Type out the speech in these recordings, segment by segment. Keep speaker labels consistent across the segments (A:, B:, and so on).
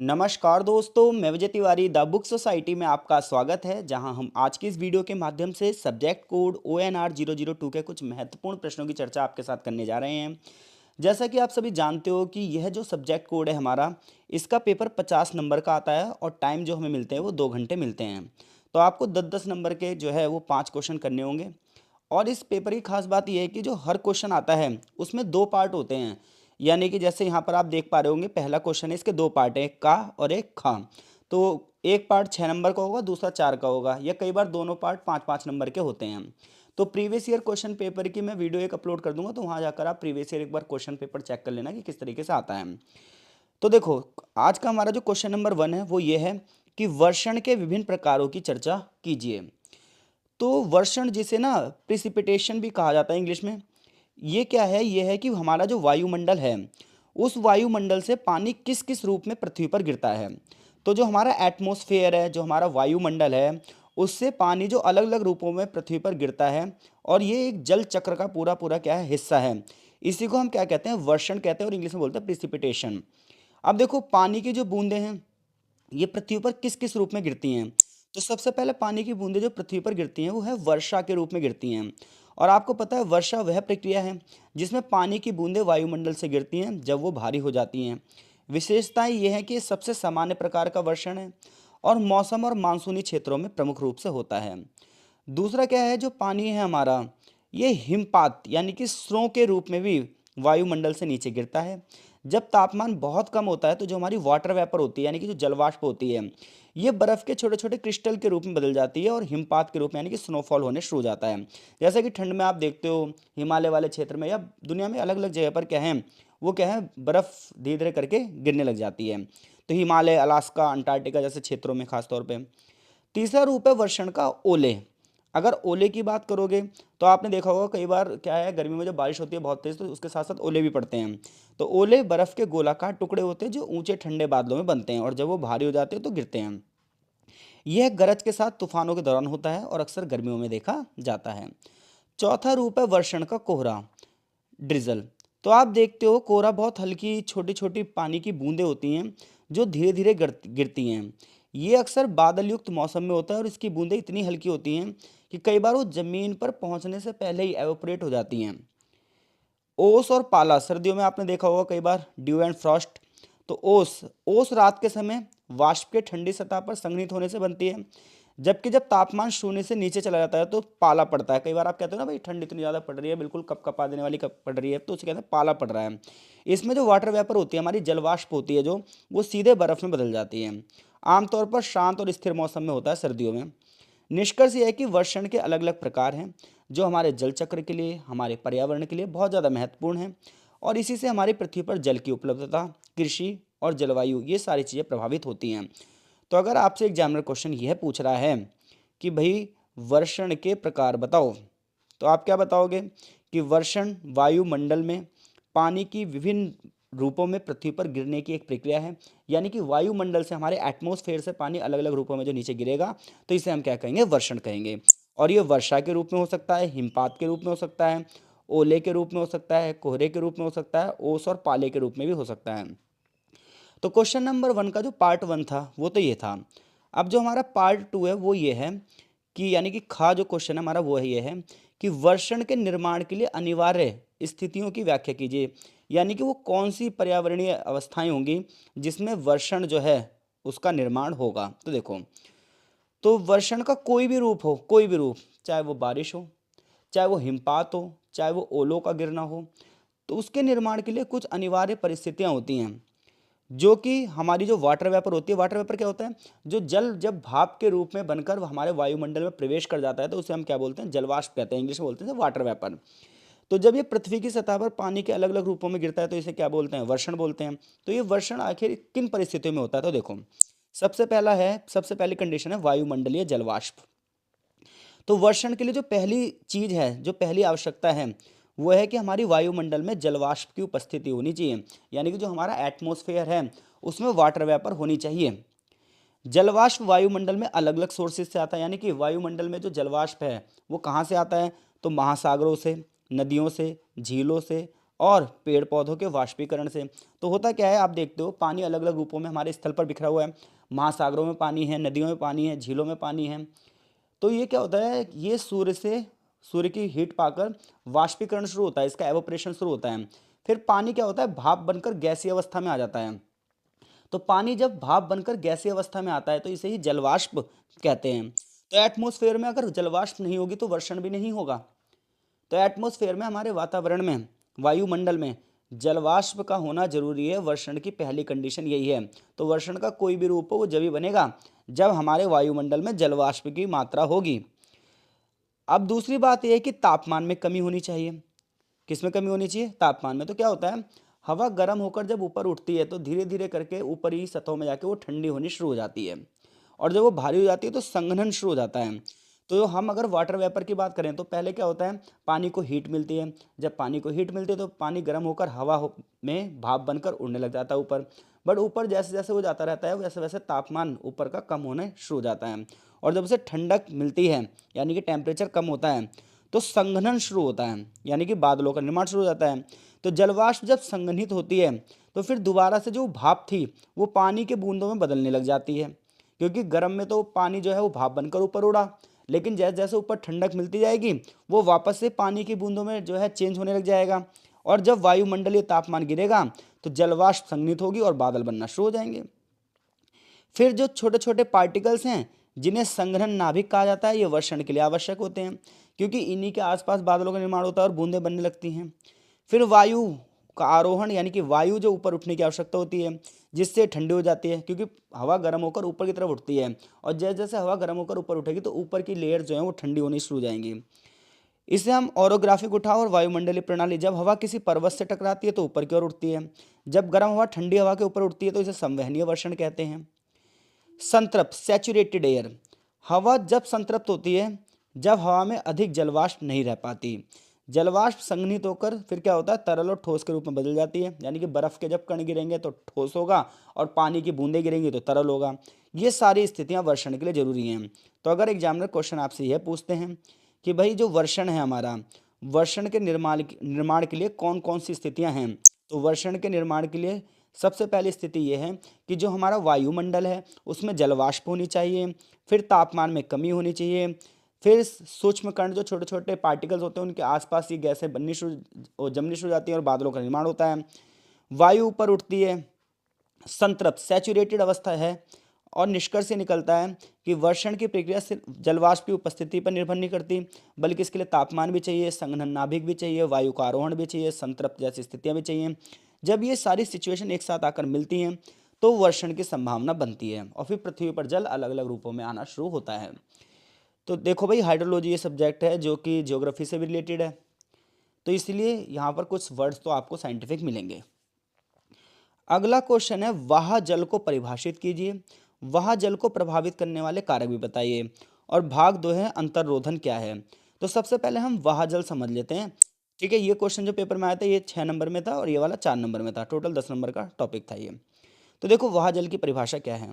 A: नमस्कार दोस्तों, मैं Vijay Tiwari the book society में आपका स्वागत है। जहां हम आज की इस वीडियो के माध्यम से सब्जेक्ट कोड ONR 002 के कुछ महत्वपूर्ण प्रश्नों की चर्चा आपके साथ करने जा रहे हैं। जैसा कि आप सभी जानते हो कि यह जो सब्जेक्ट कोड है हमारा, इसका पेपर 50 नंबर का आता है और टाइम जो हमें मिलते हैं वो 2 घंटे मिलते हैं। तो आपको 10-10 नंबर के जो है वो 5 क्वेश्चन करने होंगे। और इस पेपर की खास बात यह है कि जो हर क्वेश्चन आता है उसमें 2 पार्ट होते हैं। यानी कि जैसे यहाँ पर आप देख पा रहे होंगे, पहला क्वेश्चन है, इसके 2 पार्ट हैं, एक का और एक खा। तो एक पार्ट 6 नंबर का होगा, दूसरा 4 का होगा, या कई बार दोनों पार्ट 5-5 नंबर के होते हैं। तो प्रीवियस ईयर क्वेश्चन पेपर की मैं वीडियो एक अपलोड कर दूंगा, तो वहाँ जाकर आप प्रीवियस ईयर एक बार क्वेश्चन पेपर चेक कर लेना कि किस तरीके से आता है। तो देखो, आज का हमारा जो क्वेश्चन नंबर 1 है वो ये है कि वर्षण के विभिन्न प्रकारों की चर्चा कीजिए। तो वर्षण, जिसे ना प्रिसिपिटेशन भी कहा जाता है इंग्लिश में, ये क्या है? ये है कि हमारा जो वायुमंडल है, उस वायुमंडल से पानी किस किस रूप में पृथ्वी पर गिरता है। तो जो हमारा एटमॉस्फेयर है, जो हमारा वायुमंडल है, उससे पानी जो अलग अलग रूपों में पृथ्वी पर गिरता है, और ये एक जल चक्र का पूरा पूरा क्या है, हिस्सा है। इसी को हम क्या कहते हैं? वर्षण कहते हैं, और इंग्लिश में बोलते हैं प्रिसिपिटेशन। अब देखो, पानी की जो बूंदें हैं ये पृथ्वी पर किस किस रूप में गिरती हैं। तो सबसे पहले पानी की बूंदें जो पृथ्वी पर गिरती हैं वो है वर्षा के रूप में गिरती हैं। और आपको पता है, वर्षा वह प्रक्रिया है जिसमें पानी की बूंदें वायुमंडल से गिरती हैं जब वो भारी हो जाती हैं। विशेषताएं ये हैं कि ये सबसे सामान्य प्रकार का वर्षण है और मौसम और मानसूनी क्षेत्रों में प्रमुख रूप से होता है। दूसरा क्या है? जो पानी है हमारा, ये हिमपात यानी कि स्नो के रूप में भी वायुमंडल से नीचे गिरता है। जब तापमान बहुत कम होता है तो जो हमारी वाटर वेपर होती है, यानी कि जो जलवाष्प होती है, ये बर्फ़ के छोटे छोटे क्रिस्टल के रूप में बदल जाती है और हिमपात के रूप में, यानी कि स्नोफॉल होने शुरू हो जाता है। जैसा कि ठंड में आप देखते हो हिमालय वाले क्षेत्र में या दुनिया में अलग अलग जगह पर क्या है, वो क्या है, बर्फ़ धीरे धीरे करके गिरने लग जाती है। तो हिमालय, अलास्का, अंटार्कटिका जैसे क्षेत्रों में खासतौर पर। तीसरा रूप है वर्षण का, ओले। अगर ओले की बात करोगे तो आपने देखा होगा कई बार क्या है, गर्मी में जब बारिश होती है बहुत तेज, तो उसके साथ साथ ओले भी पड़ते हैं। तो ओले बर्फ के गोलाकार टुकड़े होते हैं जो ऊंचे ठंडे बादलों में बनते हैं, और जब वो भारी हो जाते हैं तो गिरते हैं। यह गरज के साथ तूफानों के दौरान होता है और अक्सर गर्मियों में देखा जाता है। चौथा रूप है वर्षण का, कोहरा, ड्रिजल। तो आप देखते हो कोहरा बहुत हल्की छोटी छोटी पानी की बूंदें होती हैं जो धीरे धीरे गिरती हैं। ये अक्सर बादल युक्त मौसम में होता है और इसकी बूंदें इतनी हल्की होती हैं कि कई बार वो जमीन पर पहुंचने से पहले ही एवोपरेट हो जाती हैं। ओस और पाला, सर्दियों में आपने देखा होगा कई बार, ड्यू एंड फ्रॉस्ट। तो ओस ओस रात के समय वाष्प के ठंडी सतह पर संघनित होने से बनती है, जबकि जब तापमान शून्य से नीचे चला जाता है तो पाला पड़ता है। कई बार आप कहते हो ना, भाई ठंड इतनी ज़्यादा पड़ रही है, बिल्कुल कप कपा देने वाली कप पड़ रही है, तो उसे कहते हैं पाला पड़ रहा है। इसमें जो वाटर वेपर होती है, हमारी जलवाष्प होती है, जो वो सीधे बर्फ में बदल जाती है। आमतौर पर शांत और स्थिर मौसम में होता है, सर्दियों में। निष्कर्ष यह है कि वर्षण के अलग अलग प्रकार हैं जो हमारे जल चक्र के लिए, हमारे पर्यावरण के लिए बहुत ज़्यादा महत्वपूर्ण हैं, और इसी से हमारी पृथ्वी पर जल की उपलब्धता, कृषि और जलवायु, ये सारी चीज़ें प्रभावित होती हैं। तो अगर आपसे एग्जामिनर क्वेश्चन यह पूछ रहा है कि भाई वर्षण के प्रकार बताओ, तो आप क्या बताओगे कि वर्षण वायुमंडल में पानी की विभिन्न रूपों में पृथ्वी पर गिरने की एक प्रक्रिया है। यानी कि वायुमंडल से, हमारे एटमॉस्फेयर से पानी अलग अलग रूपों में जो नीचे गिरेगा, तो इसे हम क्या कहेंगे? वर्षण कहेंगे। और ये वर्षा के रूप में हो सकता है, हिमपात के रूप में हो सकता है, ओले के रूप में हो सकता है, कोहरे के रूप में हो सकता है, ओस और पाले के रूप में भी हो सकता है। तो क्वेश्चन नंबर 1 का जो पार्ट 1 था वो तो ये था। अब जो हमारा पार्ट 2 है वो ये है कि, यानी कि खा जो क्वेश्चन है हमारा वो है, ये है कि वर्षण के निर्माण के लिए अनिवार्य स्थितियों की व्याख्या कीजिए। यानी कि वो कौन सी पर्यावरणीय अवस्थाएं होंगी जिसमें वर्षण जो है उसका निर्माण होगा। तो देखो, तो वर्षण का कोई भी रूप हो, कोई भी रूप, चाहे वो बारिश हो, चाहे वो हिमपात हो, चाहे वो ओलों का गिरना हो, तो उसके निर्माण के लिए कुछ अनिवार्य परिस्थितियां होती हैं, जो कि हमारी जो वाटर वेपर होती है। वाटर वेपर क्या होता है? जो जल जब भाप के रूप में बनकर वो हमारे वायुमंडल में प्रवेश कर जाता है तो उसे हम क्या बोलते हैं? जलवाष्प कहते हैं, इंग्लिश में बोलते हैं वाटर वेपर। तो जब ये पृथ्वी की सतह पर पानी के अलग अलग रूपों में गिरता है तो इसे क्या बोलते हैं? वर्षण बोलते हैं। तो ये वर्षण आखिर किन परिस्थितियों में होता है? तो देखो, सबसे पहली कंडीशन है वायुमंडलीय जलवाष्प। तो वर्षण के लिए जो पहली चीज है, जो पहली आवश्यकता है, वो है कि हमारी वायुमंडल में जलवाष्प की उपस्थिति होनी चाहिए। यानी कि जो हमारा एटमॉस्फेयर है उसमें वाटर वेपर होनी चाहिए। जलवाष्प वायुमंडल में अलग अलग सोर्सेज से आता है। यानी कि वायुमंडल में जो जलवाष्प है वो कहाँ से आता है? तो महासागरों से, नदियों से, झीलों से और पेड़ पौधों के वाष्पीकरण से। तो होता क्या है, आप देखते हो पानी अलग अलग रूपों में हमारे स्थल पर बिखरा हुआ है। महासागरों में पानी है, नदियों में पानी है, झीलों में पानी है। तो ये क्या होता है, ये सूर्य की हीट पाकर वाष्पीकरण शुरू होता है, इसका एवोपरेशन शुरू होता है। फिर पानी क्या होता है, भाप बनकर गैसीय अवस्था में आ जाता है। तो पानी जब भाप बनकर गैसीय अवस्था में आता है तो इसे ही जलवाष्प कहते हैं। तो एटमॉस्फेयर में अगर जलवाष्प नहीं होगी तो वर्षण भी नहीं होगा। तो एटमॉस्फेयर में, हमारे वातावरण में, वायुमंडल में जलवाष्प का होना जरूरी है। वर्षण की पहली कंडीशन यही है। तो वर्षण का कोई भी रूप हो वो जब ही बनेगा जब हमारे वायुमंडल में जलवाष्प की मात्रा होगी। अब दूसरी बात यह है कि तापमान में कमी होनी चाहिए। किस में कमी होनी चाहिए, तापमान में। तो क्या होता है, हवा गर्म होकर जब ऊपर उठती है तो धीरे धीरे करके ऊपरी सतहों में जाके वो ठंडी होनी शुरू हो जाती है, और जब वो भारी हो जाती है तो संघनन शुरू हो जाता है। तो हम अगर वाटर वेपर की बात करें तो पहले क्या होता है, पानी को हीट मिलती है। जब पानी को हीट मिलती है तो पानी गर्म होकर में भाप बनकर उड़ने लग जाता है ऊपर। बट ऊपर जैसे जैसे वो जाता रहता है वैसे वैसे तापमान ऊपर का कम होने शुरू हो जाता है, और जब उसे ठंडक मिलती है यानी कि टेम्परेचर कम होता है तो संघनन शुरू होता है, यानी कि बादलों का निर्माण शुरू हो जाता है। तो जलवाष्प जब संघनित होती है तो फिर दोबारा से जो भाप थी वो पानी के बूंदों में बदलने लग जाती है, क्योंकि गर्म में तो पानी जो है वो भाप बनकर ऊपर उड़ा, लेकिन जैसे जैसे ऊपर ठंडक मिलती जाएगी वो वापस से पानी की बूंदों में जो है चेंज होने लग जाएगा, और जब वायुमंडलीय तापमान गिरेगा तो जलवाष्प संघनित होगी और बादल बनना शुरू हो जाएंगे। फिर जो छोटे छोटे पार्टिकल्स हैं जिन्हें संघनन नाभिक कहा जाता है, ये वर्षण के लिए आवश्यक होते हैं, क्योंकि इन्हीं के आसपास बादलों का निर्माण होता है और बूंदें बनने लगती हैं। फिर वायु का आरोहण, यानी कि वायु जो ऊपर उठने की आवश्यकता होती है जिससे ठंडी हो जाती है, क्योंकि हवा गर्म होकर ऊपर की तरफ उठती है, और जैसे जैसे हवा गर्म होकर ऊपर उठेगी तो ऊपर की लेयर जो है वो ठंडी होनी शुरू हो जाएंगी। इसे हम ओरोग्राफिक उठाव और वायुमंडलीय प्रणाली। जब हवा किसी पर्वत से टकराती है तो ऊपर की ओर उठती है, जब गर्म हवा ठंडी हवा के ऊपर उठती है तो इसे संवहनीय वर्षण कहते हैं। संतृप्त सैचुरेटेड एयर, हवा जब संतृप्त होती है जब हवा में अधिक जलवाष्प नहीं रह पाती। जलवाष्प संघनित होकर फिर क्या होता है, तरल और ठोस के रूप में बदल जाती है, यानी कि बर्फ के जब कण गिरेंगे तो ठोस होगा और पानी की बूंदें गिरेंगी तो तरल होगा। ये सारी स्थितियां वर्षण के लिए जरूरी हैं। तो अगर एग्जामिनर क्वेश्चन आपसे यह पूछते हैं कि भाई जो वर्षण है हमारा, वर्षण के निर्माण के लिए कौन कौन सी स्थितियां हैं, तो वर्षण के निर्माण के लिए सबसे पहली स्थिति यह है कि जो हमारा वायुमंडल है उसमें जलवाष्प होनी चाहिए, फिर तापमान में कमी होनी चाहिए, फिर सूक्ष्म कण जो छोटे छोटे पार्टिकल्स होते हैं उनके आसपास ये गैसें जमनी शुरू हो जाती हैं और बादलों का निर्माण होता है। वायु ऊपर उठती है, संतृप्त सैचुरेटेड अवस्था है, और निष्कर्ष से निकलता है कि वर्षण की प्रक्रिया सिर्फ जलवाष्प की उपस्थिति पर निर्भर नहीं करती, बल्कि इसके लिए तापमान भी चाहिए, संघनन नाभिक भी चाहिए, वायु का आरोहण भी चाहिए, संतृप्त जैसी स्थितियां भी चाहिए। जब ये सारी सिचुएशन एक साथ आकर मिलती हैं तो वर्षण की संभावना बनती है, और फिर पृथ्वी पर जल अलग अलग रूपों में आना शुरू होता है। तो देखो भाई, हाइड्रोलॉजी ये सब्जेक्ट है जो कि ज्योग्राफी से भी रिलेटेड है, तो इसलिए यहाँ पर कुछ वर्ड्स तो आपको साइंटिफिक मिलेंगे। अगला क्वेश्चन है, वाह जल को परिभाषित कीजिए, वाह जल को प्रभावित करने वाले कारक भी बताइए, और भाग 2 है अंतर्रोधन क्या है। तो सबसे पहले हम वाह जल समझ लेते हैं। ठीक है, ये क्वेश्चन जो पेपर में आया था ये 6 नंबर में था और ये वाला 4 नंबर में था, टोटल 10 नंबर का टॉपिक था ये। तो देखो वाह जल की परिभाषा क्या है।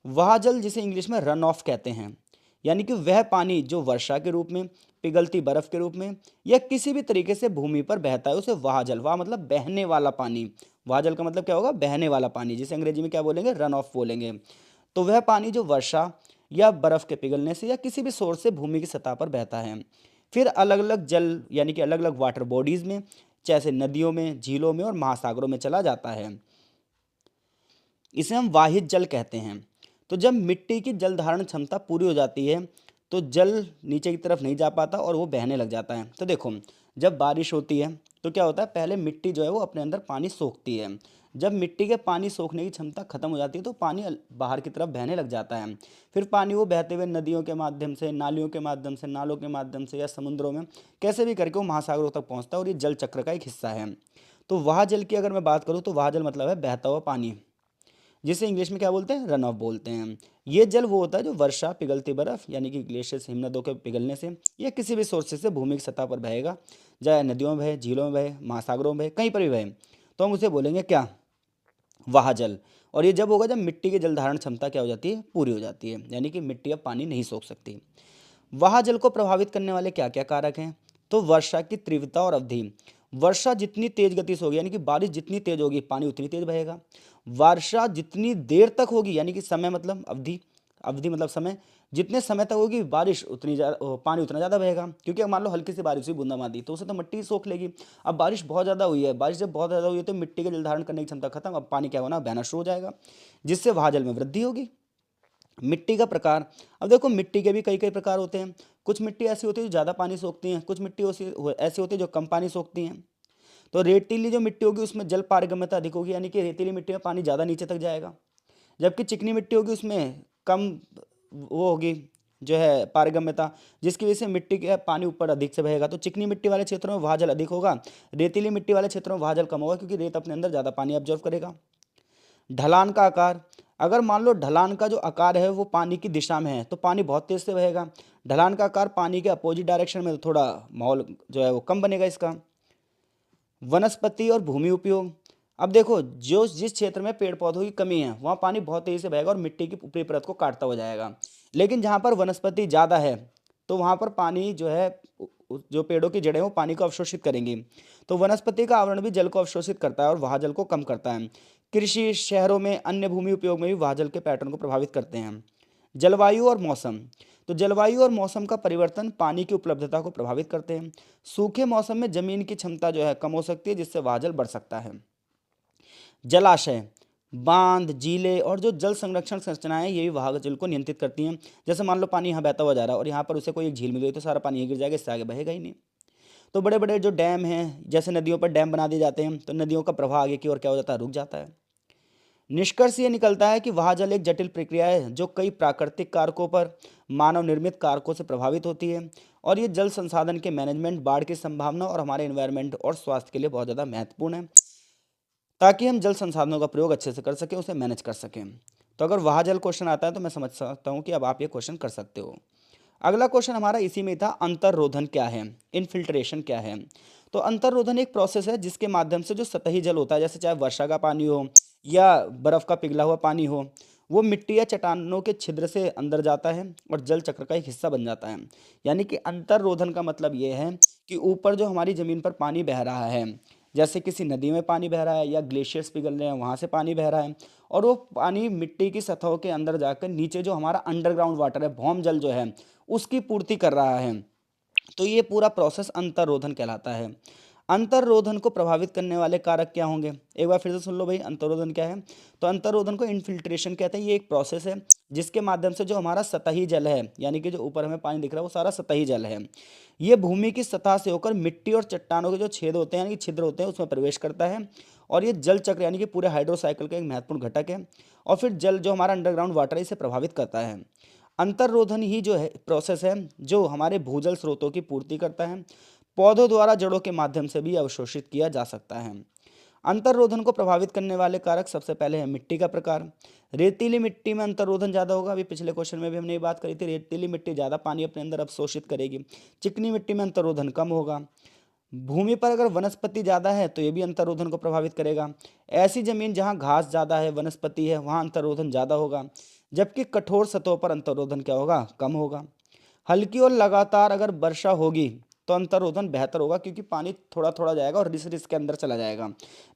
A: वाह जल जिसे इंग्लिश में रन ऑफ कहते हैं, यानी कि वह पानी जो वर्षा के रूप में, पिघलती बर्फ के रूप में या किसी भी तरीके से भूमि पर बहता है उसे वाह जल, वाह मतलब बहने वाला पानी, वाह जल का मतलब क्या होगा, बहने वाला पानी, जिसे अंग्रेजी में क्या बोलेंगे, रन ऑफ बोलेंगे। तो वह पानी जो वर्षा या बर्फ के पिघलने से या किसी भी सोर्स से भूमि की सतह पर बहता है, फिर अलग अलग जल यानी कि अलग अलग वाटर बॉडीज में, जैसे नदियों में, झीलों में और महासागरों में चला जाता है, इसे हम वाहित जल कहते हैं। तो जब मिट्टी की जल धारण क्षमता पूरी हो जाती है तो जल नीचे की तरफ नहीं जा पाता और वो बहने लग जाता है। तो देखो, जब बारिश होती है तो क्या होता है, पहले मिट्टी जो है वो अपने अंदर पानी सोखती है। जब मिट्टी के पानी सोखने की क्षमता खत्म हो जाती है तो पानी बाहर की तरफ बहने लग जाता है। फिर पानी वो बहते हुए नदियों के माध्यम से, नालियों के माध्यम से, नालों के माध्यम से या समुद्रों में कैसे भी करके वो महासागरों तक पहुंचता है, और ये जल चक्र का एक हिस्सा है। तो वाह जल की अगर मैं बात करूँ तो वाह जल मतलब है बहता हुआ पानी, जिसे इंग्लिश में क्या बोलते हैं, रन ऑफ बोलते हैं। ये जल वो होता है जो वर्षा, पिघलती बर्फ यानी कि ग्लेशियर्स, हिमनदों के पिघलने से या किसी भी सोर्सेज से भूमि की सतह पर बहेगा, चाहे नदियों में बहे, झीलों में बहे, महासागरों में बहे, कहीं पर भी बहे, तो हम उसे बोलेंगे क्या, वाह जल। और ये जब होगा जब मिट्टी की जल धारण क्षमता क्या हो जाती है, पूरी हो जाती है, यानी कि मिट्टी अब पानी नहीं सोख सकती। वाह जल को प्रभावित करने वाले क्या क्या कारक हैं, तो वर्षा की तीव्रता और अवधि। वर्षा जितनी तेज गति से होगी यानी कि बारिश जितनी तेज होगी पानी उतनी तेज बहेगा। वर्षा जितनी देर तक होगी यानी कि समय मतलब अवधि, अवधि मतलब समय, जितने समय तक होगी बारिश उतनी ज़्यादा पानी उतना ज़्यादा बहेगा। क्योंकि मान लो हल्की सी बारिश हुई बूंदाबांदी तो उसे तो मिट्टी सोख लेगी। अब बारिश बहुत ज़्यादा हुई है, बारिश जब बहुत ज़्यादा हुई है तो मिट्टी के जल धारण करने की क्षमता खत्म, अब पानी क्या होना बहना शुरू हो जाएगा, जिससे वहाँ जल में वृद्धि होगी। मिट्टी का प्रकार, अब देखो मिट्टी के भी कई कई प्रकार होते हैं। कुछ मिट्टी ऐसी होती है जो ज़्यादा पानी सोखती हैं, कुछ मिट्टी ऐसी होती है जो कम पानी सोखती हैं। तो रेतीली जो मिट्टी होगी उसमें जल पारगम्यता अधिक होगी, यानी कि रेतीली मिट्टी में पानी ज़्यादा नीचे तक जाएगा। जबकि चिकनी मिट्टी होगी उसमें कम वो होगी जो है पारगम्यता, जिसकी वजह से मिट्टी का पानी ऊपर अधिक से बहेगा। तो चिकनी मिट्टी वाले क्षेत्रों में वहाँ जल अधिक होगा, रेतीली मिट्टी वाले क्षेत्रों में वहाँ जल कम होगा, क्योंकि रेत अपने अंदर ज़्यादा पानी ऑब्जर्व करेगा। ढलान का आकार, अगर मान लो ढलान का जो आकार है वो पानी की दिशा में है तो पानी बहुत तेज से बहेगा। ढलान का आकार पानी के अपोजिट डायरेक्शन में तो थोड़ा माहौल जो है वो कम बनेगा इसका। वनस्पति और भूमि उपयोग, अब देखो जो जिस क्षेत्र में पेड़ पौधों की कमी है वहाँ पानी बहुत तेजी से बहेगा और मिट्टी की ऊपरी परत को काटता हुआ जाएगा। लेकिन जहाँ पर वनस्पति ज़्यादा है तो वहाँ पर पानी जो है जो पेड़ों की जड़ें वो पानी को अवशोषित करेंगी। तो वनस्पति का आवरण भी जल को अवशोषित करता है और वहाँ जल को कम करता है। कृषि, शहरों में अन्य भूमि उपयोग में भी वहाँ जल के पैटर्न को प्रभावित करते हैं। जलवायु और मौसम, तो जलवायु और मौसम का परिवर्तन पानी की उपलब्धता को प्रभावित करते हैं। सूखे मौसम में जमीन की क्षमता जो है कम हो सकती है, जिससे वहाँ जल बढ़ सकता है। जलाशय, बांध, झीलें और जो जल संरक्षण संरचनाएं ये भी वहाँ जल को नियंत्रित करती हैं। जैसे मान लो पानी यहाँ बहता हुआ जा रहा है और यहाँ पर उसे कोई एक झील मिल गई तो सारा पानी यहीं गिर जाएगा, इससे आगे बहेगा ही नहीं। तो बड़े बड़े जो डैम हैं, जैसे नदियों पर डैम बना दिए जाते हैं तो नदियों का प्रवाह आगे की ओर क्या हो जाता है, रुक जाता है। निष्कर्ष ये निकलता है कि वहाँ जल एक जटिल प्रक्रिया है जो कई प्राकृतिक कारकों पर, मानव निर्मित कारकों से प्रभावित होती है। और ये जल संसाधन के मैनेजमेंट, बाढ़ की संभावना और हमारे एनवायरनमेंट और स्वास्थ्य के लिए बहुत ज़्यादा महत्वपूर्ण है, ताकि हम जल संसाधनों का प्रयोग अच्छे से कर सकें, उसे मैनेज कर सकें। तो अगर वहाँ जल क्वेश्चन आता है तो मैं समझ सकता हूँ कि अब आप ये क्वेश्चन कर सकते हो। अगला क्वेश्चन हमारा इसी में था, अंतर्रोधन क्या है, इनफिल्ट्रेशन क्या है। तो अंतर्रोधन एक प्रोसेस है जिसके माध्यम से जो सतही जल होता है, जैसे चाहे वर्षा का पानी हो या बर्फ का पिघला हुआ पानी हो, वो मिट्टी या चट्टानों के छिद्र से अंदर जाता है और जल चक्र का एक हिस्सा बन जाता है। यानी कि अंतर्रोधन का मतलब ये है कि ऊपर जो हमारी ज़मीन पर पानी बह रहा है, जैसे किसी नदी में पानी बह रहा है या ग्लेशियर्स पिघल रहे हैं वहाँ से पानी बह रहा है, और वो पानी मिट्टी की सतहों के अंदर जाकर नीचे जो हमारा अंडरग्राउंड वाटर है, भौम जल जो है, उसकी पूर्ति कर रहा है। तो ये पूरा प्रोसेस अंतर्रोधन कहलाता है। अंतर्रोधन को प्रभावित करने वाले कारक क्या होंगे, एक बार फिर से सुन लो भाई, अंतर्रोधन क्या है। तो अंतर्रोधन को इनफिल्ट्रेशन कहते हैं। ये एक प्रोसेस है जिसके माध्यम से जो हमारा सतही जल है, यानी कि जो ऊपर हमें पानी दिख रहा है वो सारा सतही जल है, ये भूमि की सतह से होकर मिट्टी और चट्टानों के जो छेद होते हैं यानी कि छिद्र होते हैं उसमें प्रवेश करता है। और ये जल चक्र यानी कि पूरे हाइड्रोसाइकिल का एक महत्वपूर्ण घटक है। और फिर जल जो हमारा अंडरग्राउंड वाटर है इसे प्रभावित करता है। अंतर्रोधन ही जो है प्रोसेस है जो हमारे भूजल स्रोतों की पूर्ति करता है। पौधों द्वारा जड़ों के माध्यम से भी अवशोषित किया जा सकता है। अंतर्रोधन को प्रभावित करने वाले कारक सबसे पहले है मिट्टी का प्रकार। रेतीली मिट्टी में अंतर्रोधन ज़्यादा होगा, अभी पिछले क्वेश्चन में भी हमने ये बात करी थी, रेतीली मिट्टी ज़्यादा पानी अपने अंदर अवशोषित करेगी। चिकनी मिट्टी में अंतर्रोधन कम होगा। भूमि पर अगर वनस्पति ज़्यादा है तो ये भी अंतर्रोधन को प्रभावित करेगा। ऐसी जमीन जहाँ घास ज़्यादा है, वनस्पति है, वहाँ अंतर्रोधन ज़्यादा होगा। जबकि कठोर सतहों पर अंतर्रोधन क्या होगा, कम होगा। हल्की और लगातार अगर वर्षा होगी तो अंतर्रोधन बेहतर होगा, क्योंकि पानी थोड़ा थोड़ा जाएगा और रिस रिस के अंदर चला जाएगा।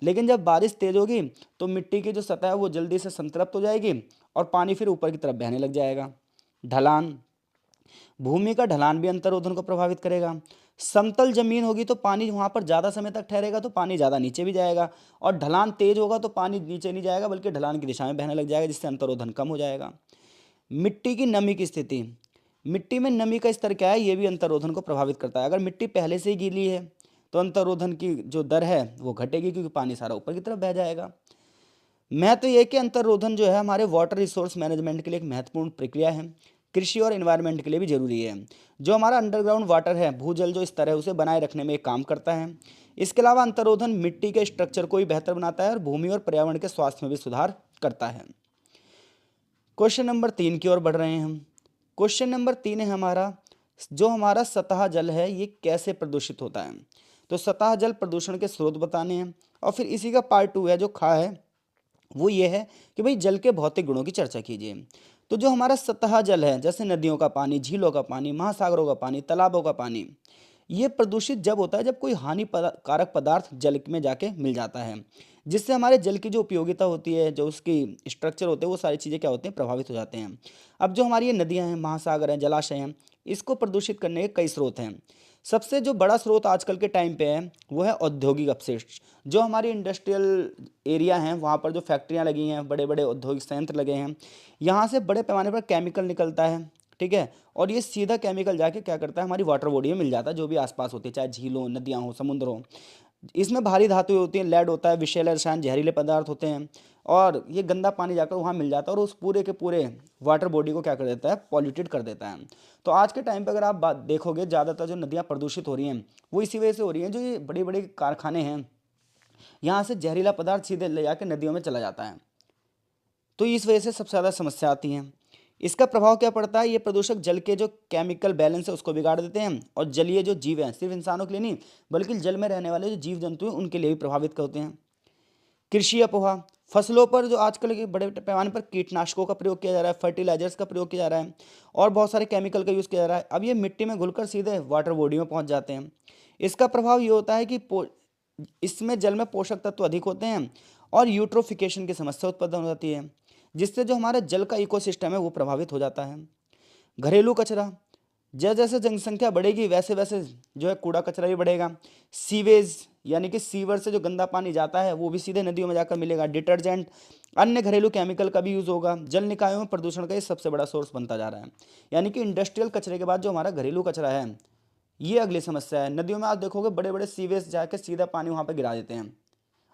A: लेकिन जब बारिश तेज होगी तो मिट्टी की जो सतह है वो जल्दी से संतृप्त हो जाएगी और पानी फिर ऊपर की तरफ बहने लग जाएगा। ढलान, भूमि का ढलान भी अंतर्रोधन को प्रभावित करेगा। समतल जमीन होगी तो पानी वहाँ पर ज़्यादा समय तक ठहरेगा तो पानी ज़्यादा नीचे भी जाएगा, और ढलान तेज होगा तो पानी नीचे नहीं जाएगा बल्कि ढलान की दिशा में बहने लग जाएगा, जिससे अंतर्रोधन कम हो जाएगा। मिट्टी की नमी की स्थिति, मिट्टी में नमी का स्तर क्या है ये भी अंतर्रोधन को प्रभावित करता है। अगर मिट्टी पहले से ही गीली है तो अंतर्रोधन की जो दर है वो घटेगी, क्योंकि पानी सारा ऊपर की तरफ बह जाएगा। मैं तो ये कि अंतर्रोधन जो है हमारे वाटर रिसोर्स मैनेजमेंट के लिए एक महत्वपूर्ण प्रक्रिया है, कृषि और एनवायरनमेंट के लिए भी जरूरी है। जो हमारा अंडरग्राउंड वाटर है, भूजल जो स्तर है उसे बनाए रखने में एक काम करता है। इसके अलावा अंतर्रोधन मिट्टी के स्ट्रक्चर को भी बेहतर बनाता है और भूमि और पर्यावरण के स्वास्थ्य में भी सुधार करता है। क्वेश्चन नंबर 3 की ओर बढ़ रहे हैं हम। क्वेश्चन नंबर 3 है हमारा, जो हमारा सतह जल है ये कैसे प्रदूषित होता है। तो सतह जल प्रदूषण के स्रोत बताने हैं, और फिर इसी का पार्ट 2 है जो खा है वो ये है कि भाई जल के भौतिक गुणों की चर्चा कीजिए। तो जो हमारा सतह जल है, जैसे नदियों का पानी, झीलों का पानी, महासागरों का पानी, तालाबों का पानी, ये प्रदूषित जब होता है जब कोई कारक पदार्थ जल में जाके मिल जाता है, जिससे हमारे जल की जो उपयोगिता होती है, जो उसकी स्ट्रक्चर होते हैं, वो सारी चीज़ें क्या होते हैं, प्रभावित हो जाते हैं। अब जो हमारी ये नदियाँ हैं, महासागर हैं, जलाशय हैं, इसको प्रदूषित करने के कई स्रोत हैं। सबसे जो बड़ा स्रोत आजकल के टाइम पे है वो है औद्योगिक अपशिष्ट। जो हमारी इंडस्ट्रियल एरिया हैं, वहाँ पर जो फैक्ट्रियाँ लगी हैं, बड़े बड़े औद्योगिक संयंत्र लगे हैं, यहाँ से बड़े पैमाने पर केमिकल निकलता है, ठीक है। और ये सीधा केमिकल जाके क्या करता है, हमारी वाटर बॉडी में मिल जाता है, जो भी आसपास होती है, चाहे झील हो, नदियाँ हो, समुद्र हो। इसमें भारी धातुएं होती हैं, लेड होता है, विषैले रसायन, जहरीले पदार्थ होते हैं, और ये गंदा पानी जाकर वहाँ मिल जाता है और उस पूरे के पूरे वाटर बॉडी को क्या कर देता है, पॉल्यूटेड कर देता है। तो आज के टाइम पे अगर आप बात देखोगे, ज़्यादातर जो नदियाँ प्रदूषित हो रही हैं वो इसी वजह से हो रही हैं, जो ये बड़ी बड़ी कारखाने हैं, यहाँ से जहरीला पदार्थ सीधे ले जाकर नदियों में चला जाता है। तो इस वजह से सबसे ज़्यादा समस्या आती हैं। इसका प्रभाव क्या पड़ता है, ये प्रदूषक जल के जो केमिकल बैलेंस है उसको बिगाड़ देते हैं, और जलीय जो जीव हैं, सिर्फ इंसानों के लिए नहीं बल्कि जल में रहने वाले जो जीव जंतु हैं उनके लिए भी प्रभावित होते हैं। कृषि अपोहा, फसलों पर जो आजकल के बड़े पैमाने पर कीटनाशकों का प्रयोग किया जा रहा है, फर्टिलाइजर्स का प्रयोग किया जा रहा है, और बहुत सारे केमिकल का यूज़ किया जा रहा है। अब ये मिट्टी में घुलकर सीधे वाटर बॉडी में पहुंच जाते हैं। इसका प्रभाव ये होता है कि इसमें जल में पोषक तत्व अधिक होते हैं, और यूट्रोफिकेशन की समस्या उत्पन्न हो जाती है, जिससे जो हमारा जल का इकोसिस्टम है वो प्रभावित हो जाता है। घरेलू कचरा, जैसे जैसे जनसंख्या बढ़ेगी वैसे वैसे जो है कूड़ा कचरा भी बढ़ेगा। सीवेज यानी कि सीवर से जो गंदा पानी जाता है वो भी सीधे नदियों में जाकर मिलेगा। डिटर्जेंट, अन्य घरेलू केमिकल का भी यूज़ होगा। जल निकायों में प्रदूषण का ये सबसे बड़ा सोर्स बनता जा रहा है। यानी कि इंडस्ट्रियल कचरे के बाद जो हमारा घरेलू कचरा है, ये अगली समस्या है। नदियों में आप देखोगे बड़े बड़े सीवेज जाकर सीधा पानी वहाँ पर गिरा देते हैं।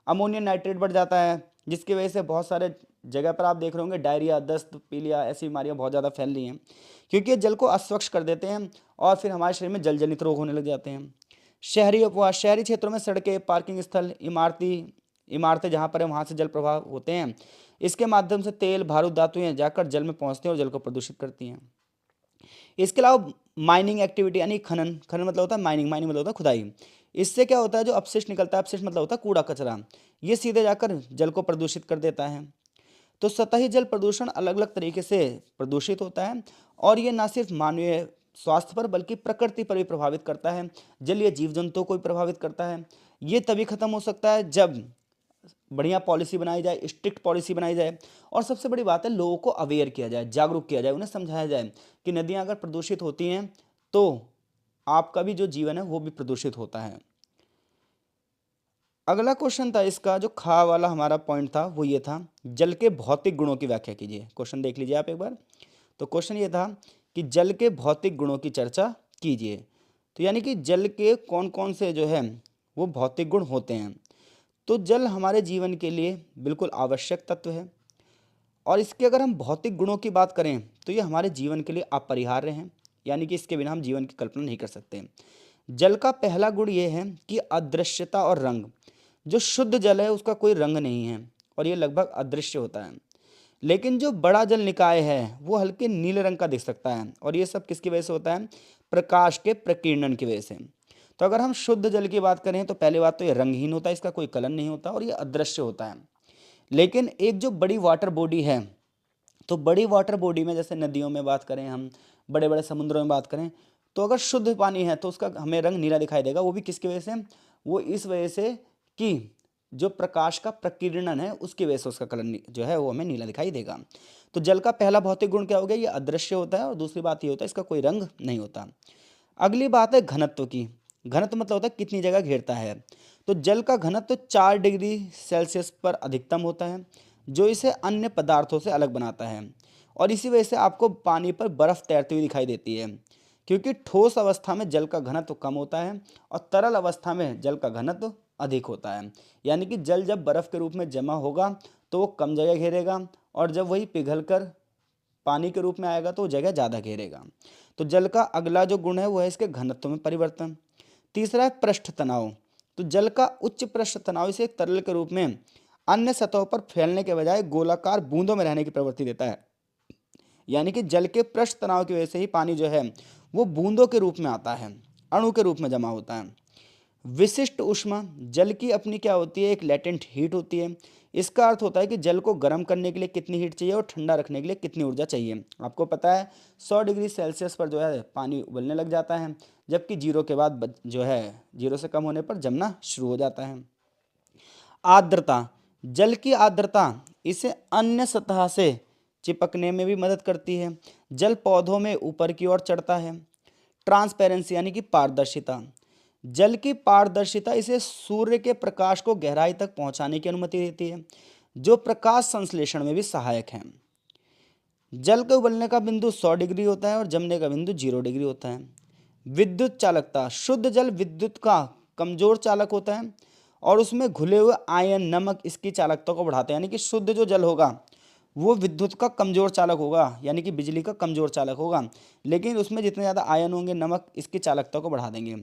A: अमोनियम नाइट्रेट बढ़ जाता है, जिसकी वजह से बहुत सारे जगह पर आप देख रहे होंगे डायरिया, दस्त, पीलिया, ऐसी बीमारियां बहुत ज़्यादा फैल रही हैं, क्योंकि ये जल को अस्वच्छ कर देते हैं और फिर हमारे शरीर में जल जनित रोग होने लग जाते हैं। शहरी अपवाह, शहरी क्षेत्रों में सड़कें, पार्किंग स्थल, इमारतें जहाँ पर है वहाँ से जल प्रवाह होते हैं। इसके माध्यम से तेल, बारूद, धातुएं जाकर जल में पहुँचती हैं और जल को प्रदूषित करती हैं। इसके अलावा माइनिंग एक्टिविटी यानी खनन, खनन मतलब होता है माइनिंग, माइनिंग मतलब होता है खुदाई। इससे क्या होता है, जो अपशिष्ट निकलता है, अपशिष्ट मतलब होता है कूड़ा कचरा, ये सीधे जाकर जल को प्रदूषित कर देता है। तो सतही जल प्रदूषण अलग अलग तरीके से प्रदूषित होता है, और ये ना सिर्फ मानवीय स्वास्थ्य पर बल्कि प्रकृति पर भी प्रभावित करता है, जलीय जीव जंतुओं को भी प्रभावित करता है। ये तभी खत्म हो सकता है जब बढ़िया पॉलिसी बनाई जाए, स्ट्रिक्ट पॉलिसी बनाई जाए, और सबसे बड़ी बात है लोगों को अवेयर किया जाए, जागरूक किया जाए, उन्हें समझाया जाए कि नदियाँ अगर प्रदूषित होती हैं तो आपका भी जो जीवन है वो भी प्रदूषित होता है। अगला क्वेश्चन था इसका, जो खा वाला हमारा पॉइंट था वो ये था, जल के भौतिक गुणों की व्याख्या कीजिए। क्वेश्चन देख लीजिए आप एक बार। तो क्वेश्चन ये था कि जल के भौतिक गुणों की चर्चा कीजिए। तो यानी कि जल के कौन कौन से जो है वो भौतिक गुण होते हैं। तो जल हमारे जीवन के लिए बिल्कुल आवश्यक तत्व है, और इसके अगर हम भौतिक गुणों की बात करें तो ये हमारे जीवन के लिए अपरिहार्य हैं, यानी कि इसके बिना हम जीवन की कल्पना नहीं कर सकते। जल का पहला गुण ये है कि अदृश्यता और रंग। जो शुद्ध जल है उसका कोई रंग नहीं है और ये लगभग अदृश्य होता है, लेकिन जो बड़ा जल निकाय है वो हल्के नीले रंग का दिख सकता है, और ये सब किसकी वजह से होता है, प्रकाश के प्रकीर्णन की वजह से। तो अगर हम शुद्ध जल की बात करें तो पहली बात तो ये रंगहीन होता है, इसका कोई कलर नहीं होता और ये अदृश्य होता है। लेकिन एक जो बड़ी वाटर बॉडी है, तो बड़ी वाटर बॉडी में जैसे नदियों में बात करें, हम बड़े बड़े समुद्रों में बात करें, तो अगर शुद्ध पानी है तो उसका हमें रंग नीला दिखाई देगा। वो भी किसकी वजह से, वो इस वजह से कि जो प्रकाश का प्रकीर्णन है उसकी वजह से उसका कलर जो है वो हमें नीला दिखाई देगा। तो जल का पहला भौतिक गुण क्या हो गया, ये अदृश्य होता है, और दूसरी बात ये होता है इसका कोई रंग नहीं होता। अगली बात है घनत्व की। घनत्व मतलब होता है कितनी जगह घेरता है। तो जल का घनत्व 4 डिग्री सेल्सियस पर अधिकतम होता है, जो इसे अन्य पदार्थों से अलग बनाता है, और इसी वजह से आपको पानी पर बर्फ़ तैरती हुई दिखाई देती है, क्योंकि ठोस अवस्था में जल का घनत्व कम होता है और तरल अवस्था में जल का घनत्व अधिक होता है। यानी कि जल जब बर्फ़ के रूप में जमा होगा तो वो कम जगह घेरेगा, और जब वही पिघलकर पानी के रूप में आएगा तो वो जगह ज़्यादा घेरेगा। तो जल का अगला जो गुण है वो है इसके घनत्व में परिवर्तन। तीसरा है पृष्ठ तनाव। तो जल का उच्च पृष्ठ तनाव इसे एक तरल के रूप में अन्य सतहों पर फैलने के बजाय गोलाकार बूंदों में रहने की प्रवृत्ति देता है। यानी कि जल के पृष्ठ तनाव की वजह से ही पानी जो है वो बूंदों के रूप में आता है, अणु के रूप में जमा होता है। विशिष्ट ऊष्मा, जल की अपनी क्या होती है, एक लेटेंट हीट होती है। इसका अर्थ होता है कि जल को गर्म करने के लिए कितनी हीट चाहिए और ठंडा रखने के लिए कितनी ऊर्जा चाहिए। आपको पता है 100 डिग्री सेल्सियस पर जो है पानी उबलने लग जाता है, जबकि जीरो के बाद जो है जीरो से कम होने पर जमना शुरू हो जाता है। आर्द्रता, जल की आर्द्रता इसे अन्य सतह से चिपकने में भी मदद करती है। जल पौधों में ऊपर की ओर चढ़ता है। ट्रांसपेरेंसी यानी कि पारदर्शिता, जल की पारदर्शिता इसे सूर्य के प्रकाश को गहराई तक पहुंचाने की अनुमति देती है, जो प्रकाश संश्लेषण में भी सहायक है। जल के उबलने का बिंदु 100 डिग्री होता है और जमने का बिंदु 0 डिग्री होता है। विद्युत चालकता, शुद्ध जल विद्युत का कमजोर चालक होता है और उसमें घुले हुए आयन नमक इसकी चालकता को बढ़ाते हैं। यानी कि शुद्ध जो जल होगा वो विद्युत का कमजोर चालक होगा, यानी कि बिजली का कमजोर चालक होगा, लेकिन उसमें जितने ज़्यादा आयन होंगे नमक इसकी चालकता को बढ़ा देंगे।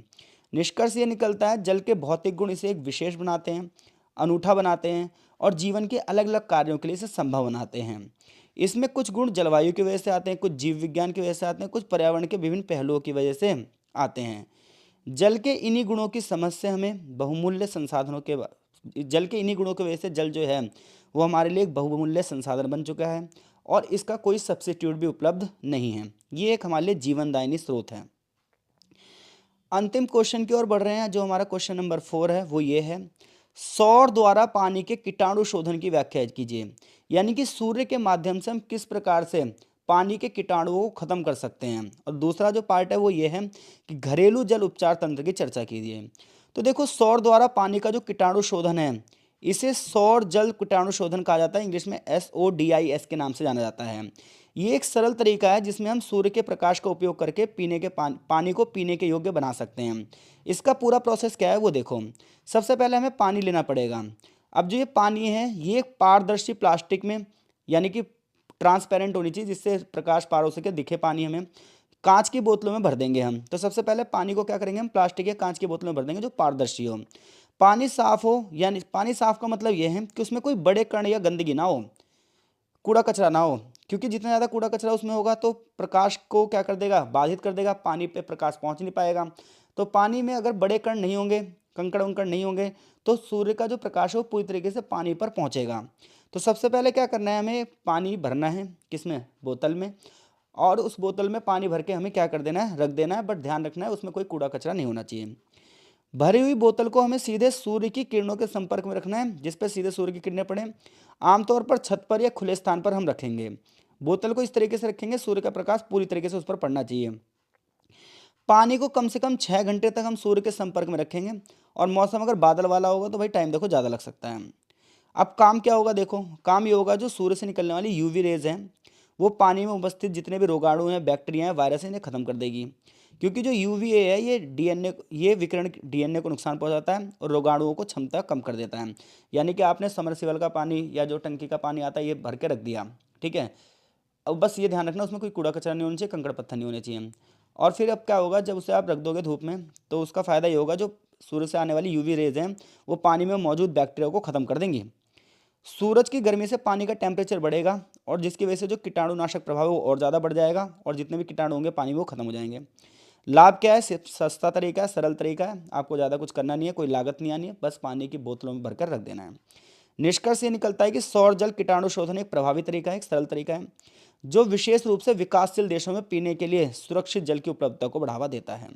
A: निष्कर्ष ये निकलता है जल के भौतिक गुण इसे एक विशेष बनाते हैं, अनूठा बनाते हैं और जीवन के अलग अलग कार्यों के लिए इसे संभव बनाते हैं। इसमें कुछ गुण जलवायु की वजह से आते हैं, कुछ जीव विज्ञान की वजह से आते हैं, कुछ पर्यावरण के विभिन्न पहलुओं की वजह से आते हैं। जल के इन्हीं गुणों की समझ से हमें बहुमूल्य संसाधनों के जल के इन्हीं गुणों की वजह से जल जो है वो हमारे लिए एक बहुमूल्य संसाधन बन चुका है और इसका कोई सब्स्टिट्यूट भी उपलब्ध नहीं है। ये एक हमारे लिए जीवनदायिनी स्रोत है। अंतिम क्वेश्चन की ओर बढ़ रहे हैं। जो हमारा क्वेश्चन नंबर 4 है वो ये है, सौर द्वारा पानी के कीटाणु शोधन की व्याख्या कीजिए। यानी कि सूर्य के माध्यम से हम किस प्रकार से पानी के कीटाणुओं को खत्म कर सकते हैं। और दूसरा जो पार्ट है वो ये है कि घरेलू जल उपचार तंत्र की चर्चा कीजिए। तो देखो, सौर द्वारा पानी का जो कीटाणु शोधन है इसे सौर जल कीटाणु शोधन कहा जाता है। इंग्लिश में SODIS के नाम से जाना जाता है। ये एक सरल तरीका है जिसमें हम सूर्य के प्रकाश का उपयोग करके पीने के पानी को पीने के योग्य बना सकते हैं। इसका पूरा प्रोसेस क्या है वो देखो। सबसे पहले हमें पानी लेना पड़ेगा। अब जो ये पानी है ये एक पारदर्शी प्लास्टिक में, यानी कि ट्रांसपेरेंट होनी चाहिए जिससे प्रकाश पार हो सके, दिखे पानी हमें, कांच की बोतलों में भर देंगे हम। तो सबसे पहले पानी को क्या करेंगे, हम प्लास्टिक या कांच की बोतलों में भर देंगे जो पारदर्शी हो। पानी साफ हो, यानी पानी साफ का मतलब यह है कि उसमें कोई बड़े कण या गंदगी ना हो, कूड़ा कचरा ना हो, क्योंकि जितना ज़्यादा कूड़ा कचरा उसमें होगा तो प्रकाश को क्या कर देगा, बाधित कर देगा, पानी पे प्रकाश पहुंच नहीं पाएगा। तो पानी में अगर बड़े कण नहीं होंगे, कंकड़ उंकड़ नहीं होंगे, तो सूर्य का जो प्रकाश है वो पूरी तरीके से पानी पर पहुंचेगा। तो सबसे पहले क्या करना है, हमें पानी भरना है, किसमें, बोतल में, और उस बोतल में पानी भर के हमें क्या कर देना है, रख देना है। बट ध्यान रखना है उसमें कोई कूड़ा कचरा नहीं होना चाहिए। भरी हुई बोतल को हमें सीधे सूर्य की किरणों के संपर्क में रखना है, जिस पर सीधे सूर्य की किरणें पड़े। आमतौर पर छत पर या खुले स्थान पर हम रखेंगे। बोतल को इस तरीके से रखेंगे सूर्य का प्रकाश पूरी तरीके से उस पर पड़ना चाहिए। पानी को कम से कम 6 घंटे तक हम सूर्य के संपर्क में रखेंगे। और मौसम अगर बादल वाला होगा तो भाई टाइम देखो ज़्यादा लग सकता है। अब काम क्या होगा, देखो काम ये होगा, जो सूर्य से निकलने वाली यूवी रेज हैं वो पानी में उपस्थित जितने भी रोगाणु हैं, बैक्टीरिया हैं, वायरस हैं, इन्हें खत्म कर देगी। क्योंकि जो यूवीए है ये विकिरण डीएनए को नुकसान पहुंचाता है और रोगाणुओं को क्षमता कम कर देता है। यानी कि आपने समरसीबल का पानी या जो टंकी का पानी आता है ये भर के रख दिया, ठीक है। अब बस ये ध्यान रखना उसमें कोई कूड़ा कचरा नहीं होना चाहिए, कंकड़ पत्थर नहीं होने चाहिए। और फिर अब क्या होगा, जब उसे आप रख दोगे धूप में तो उसका फ़ायदा ये होगा, जो सूर्य से आने वाली यूवी रेज हैं वो पानी में मौजूद बैक्टीरिया को ख़त्म कर देंगी। सूरज की गर्मी से पानी का टेम्परेचर बढ़ेगा और जिसकी वजह से जो कीटाणुनाशक प्रभाव है वो और ज़्यादा बढ़ जाएगा और जितने भी कीटाणु होंगे पानी में वो खत्म हो जाएंगे। लाभ क्या है, सिर्फ सस्ता तरीका है, सरल तरीका है, आपको ज़्यादा कुछ करना नहीं है, कोई लागत नहीं आनी है, बस पानी की बोतलों में भरकर रख देना है। निष्कर्ष ये निकलता है कि सौर जल कीटाणु शोधन एक प्रभावी तरीका है, एक सरल तरीका है, जो विशेष रूप से विकासशील देशों में पीने के लिए सुरक्षित जल की उपलब्धता को बढ़ावा देता है।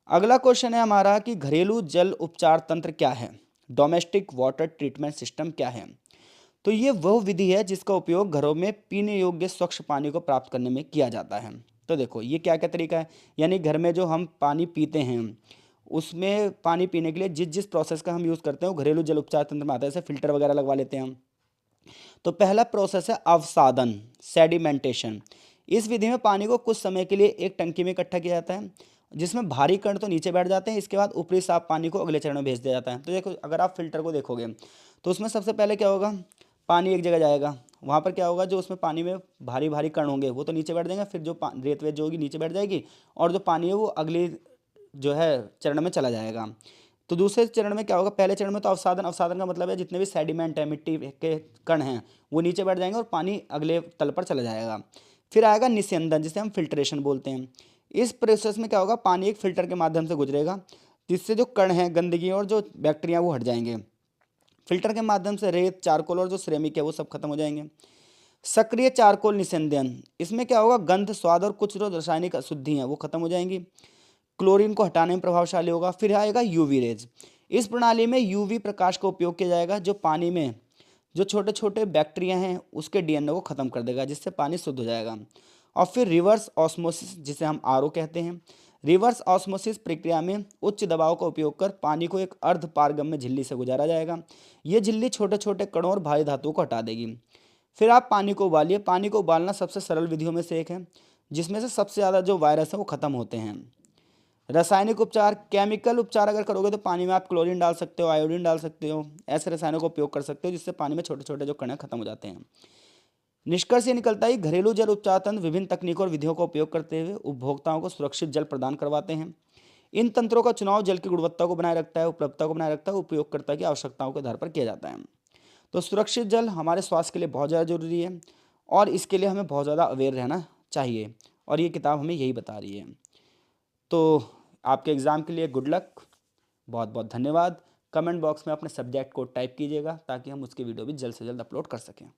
A: अगला क्वेश्चन है हमारा कि घरेलू जल उपचार तंत्र क्या है, डोमेस्टिक वाटर ट्रीटमेंट सिस्टम क्या है। तो ये वह विधि है जिसका उपयोग घरों में पीने योग्य स्वच्छ पानी को प्राप्त करने में किया जाता है। तो देखो ये क्या क्या तरीका है, यानी घर में जो हम पानी पीते हैं उसमें पानी पीने के लिए जिस जिस प्रोसेस का हम यूज़ करते हैं वो घरेलू जल उपचार तंत्र में आता है। जैसे फिल्टर वगैरह लगवा लेते हैं हम। तो पहला प्रोसेस है अवसादन, सेडिमेंटेशन। इस विधि में पानी को कुछ समय के लिए एक टंकी में इकट्ठा किया जाता है, जिसमें भारी कण तो नीचे बैठ जाते हैं। इसके बाद ऊपरी साफ पानी को अगले चरण में भेज दिया जाता है। तो देखो अगर आप फिल्टर को देखोगे तो उसमें सबसे पहले क्या होगा, पानी एक जगह जाएगा, वहाँ पर क्या होगा, जो उसमें पानी में भारी भारी कण होंगे वो तो नीचे बैठ जाएंगे, फिर जो रेत वेत जो होगी नीचे बैठ जाएगी और जो पानी है वो अगली जो है चरण में चला जाएगा। तो दूसरे चरण में क्या होगा, पहले चरण में तो अवसादन, अवसादन का मतलब है जितने भी सेडिमेंट है, मिट्टी के कण हैं वो नीचे बैठ जाएंगे और पानी अगले तल पर चला जाएगा। फिर आएगा निस्यंदन, जिसे हम फिल्ट्रेशन बोलते हैं। इस प्रोसेस में क्या होगा, पानी एक फिल्टर के माध्यम से गुजरेगा जिससे जो कण हैं, गंदगी और जो बैक्टीरिया वो हट जाएंगे। फिल्टर के माध्यम से रेत, चारकोल और जो सिरेमिक है वो सब खत्म हो जाएंगे। सक्रिय चारकोल निस्यंदन, इसमें क्या होगा, गंध, स्वाद और कुछ जो रासायनिक अशुद्धि हैं वो खत्म हो जाएंगी। क्लोरीन को हटाने में प्रभावशाली होगा। फिर आएगा यूवी रेज। इस प्रणाली में यूवी प्रकाश का उपयोग किया जाएगा, जो पानी में जो छोटे छोटे बैक्टीरिया हैं उसके डीएनए को खत्म कर देगा, जिससे पानी शुद्ध हो जाएगा। और फिर रिवर्स ऑस्मोसिस, जिसे हम आरओ कहते हैं। रिवर्स ऑस्मोसिस प्रक्रिया में उच्च दबाव का उपयोग कर पानी को एक अर्ध पारगम्य झिल्ली से गुजारा जाएगा। ये झिल्ली छोटे छोटे कणों और भारी धातुओं को हटा देगी। फिर आप पानी को उबालिए। पानी को उबालना सबसे सरल विधियों में से एक है, जिसमें से सबसे ज़्यादा जो वायरस है वो खत्म होते हैं। रासायनिक उपचार, केमिकल उपचार अगर करोगे तो पानी में आप क्लोरीन डाल सकते हो, आयोडीन डाल सकते हो, ऐसे रसायनों का उपयोग कर सकते हो जिससे पानी में छोटे छोटे जो कण हैं खत्म हो जाते हैं। निष्कर्ष ये निकलता है, घरेलू जल उपचार तंत्र विभिन्न तकनीकों और विधियों का उपयोग करते हुए उपभोक्ताओं को सुरक्षित जल प्रदान करवाते हैं। इन तंत्रों का चुनाव जल की गुणवत्ता को बनाए रखता है, उपलब्धता को बनाए रखता है, उपयोगकर्ता की आवश्यकताओं के आधार पर किया जाता है। तो सुरक्षित जल हमारे स्वास्थ्य के लिए बहुत ज़्यादा जरूरी है और इसके लिए हमें बहुत ज़्यादा अवेयर रहना चाहिए, और ये किताब हमें यही बता रही है। तो आपके एग्ज़ाम के लिए गुड लक, बहुत बहुत धन्यवाद। कमेंट बॉक्स में अपने सब्जेक्ट कोड टाइप कीजिएगा ताकि हम उसकी वीडियो भी जल्द से जल्द अपलोड कर सकें।